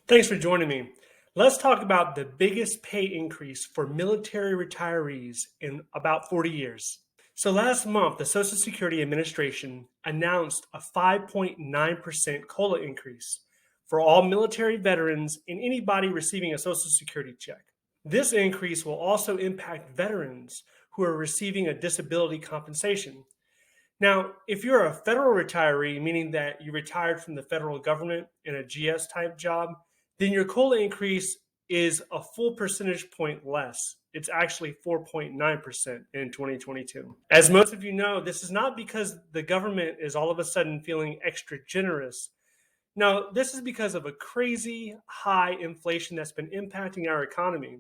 Thanks for joining me. Let's talk about the biggest pay increase for military retirees in about 40 years. So, last month, the Social Security Administration announced a 5.9% COLA increase for all military veterans and anybody receiving a Social Security check. This increase will also impact veterans who are receiving a disability compensation. Now, if you're a federal retiree, meaning that you retired from the federal government in a GS type job, then your COLA increase is a full percentage point less. It's actually 4.9% in 2022. As most of you know, this is not because the government is all of a sudden feeling extra generous. No, this is because of a crazy high inflation that's been impacting our economy.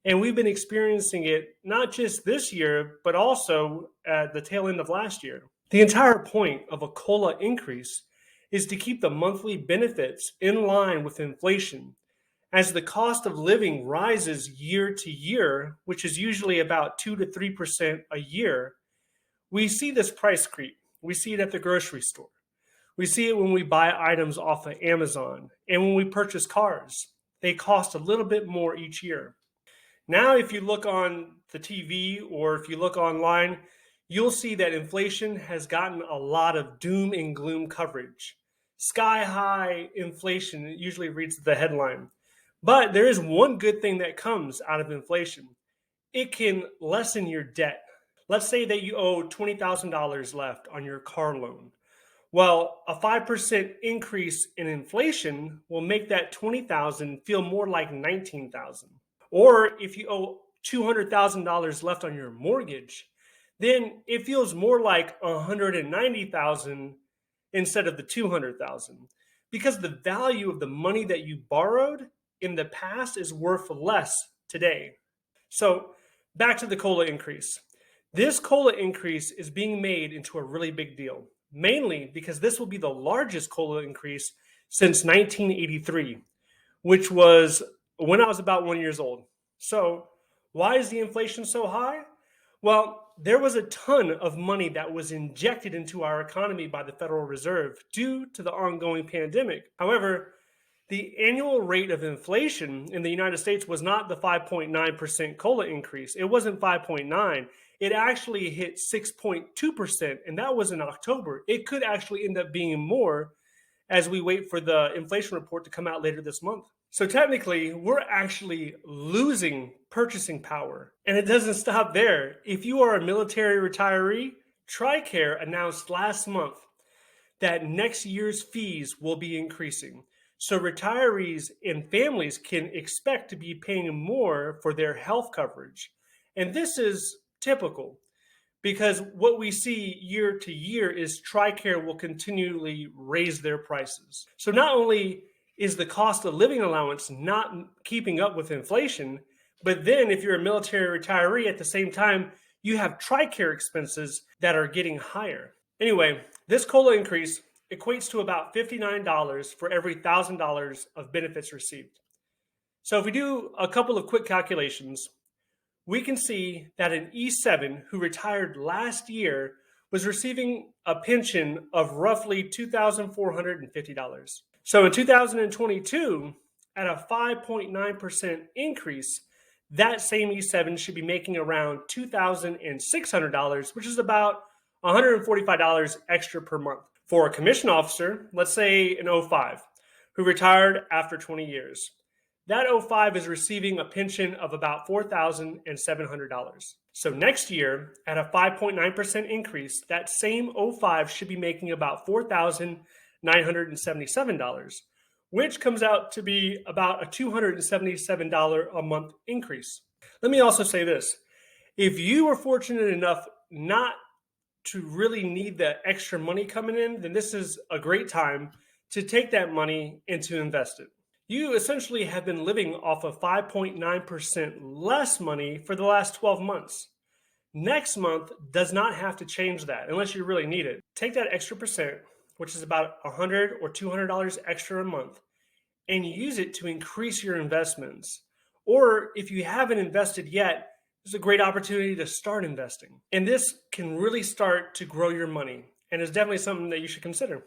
And we've been experiencing it not just this year, but also at the tail end of last year. The entire point of a COLA increase is to keep the monthly benefits in line with inflation. As the cost of living rises year to year, which is usually about 2 to 3% a year, we see this price creep. We see it at the grocery store. We see it when we buy items off of Amazon and when we purchase cars. They cost a little bit more each year. Now, if you look on the TV or if you look online, you'll see that inflation has gotten a lot of doom and gloom coverage. Sky high inflation, it usually reads the headline. But there is one good thing that comes out of inflation. It can lessen your debt. Let's say that you owe $20,000 left on your car loan. Well, a 5% increase in inflation will make that $20,000 feel more like $19,000. Or if you owe $200,000 left on your mortgage, then it feels more like $190,000 instead of the $200,000 because the value of the money that you borrowed in the past is worth less today. So, back to the COLA increase. This COLA increase is being made into a really big deal, mainly because this will be the largest COLA increase since 1983, which was when I was about 1 year old. So, why is the inflation so high? Well, there was a ton of money that was injected into our economy by the Federal Reserve due to the ongoing pandemic. However, the annual rate of inflation in the United States was not the 5.9% COLA increase. It wasn't 5.9. It actually hit 6.2%, and that was in October. It could actually end up being more as we wait for the inflation report to come out later this month. So technically, we're actually losing purchasing power. And it doesn't stop there. If you are a military retiree, Tricare announced last month that next year's fees will be increasing. So retirees and families can expect to be paying more for their health coverage. And this is typical because what we see year to year is Tricare will continually raise their prices. So not only is the cost of living allowance not keeping up with inflation, but then if you're a military retiree at the same time, you have Tricare expenses that are getting higher. Anyway, this COLA increase equates to about $59 for every $1,000 of benefits received. So if we do a couple of quick calculations, we can see that an E7 who retired last year was receiving a pension of roughly $2,450. So in 2022, at a 5.9% increase, that same E7 should be making around $2,600, which is about $145 extra per month. For a commissioned officer, let's say an 05, who retired after 20 years, that 05 is receiving a pension of about $4,700. So next year, at a 5.9% increase, that same 05 should be making about $4,977, which comes out to be about a $277 a month increase. Let me also say this. If you were fortunate enough not to really need the extra money coming in, then this is a great time to take that money and to invest it. You essentially have been living off of 5.9% less money for the last 12 months. Next month does not have to change that unless you really need it. Take that extra percent, which is about $100 or $200 extra a month, and use it to increase your investments. Or if you haven't invested yet, there's a great opportunity to start investing. And this can really start to grow your money and is definitely something that you should consider.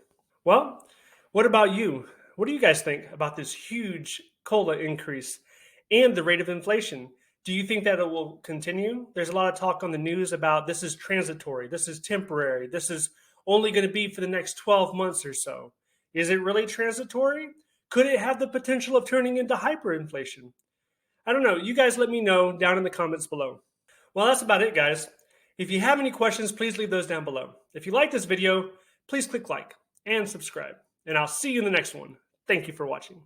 Well, what about you? What do you guys think about this huge COLA increase and the rate of inflation? Do you think that it will continue? There's a lot of talk on the news about this is transitory, this is temporary, this is only going to be for the next 12 months or so. Is it really transitory? Could it have the potential of turning into hyperinflation? I don't know. You guys let me know down in the comments below. Well, that's about it, guys. If you have any questions, please leave those down below. If you like this video, please click like and subscribe. And I'll see you in the next one. Thank you for watching.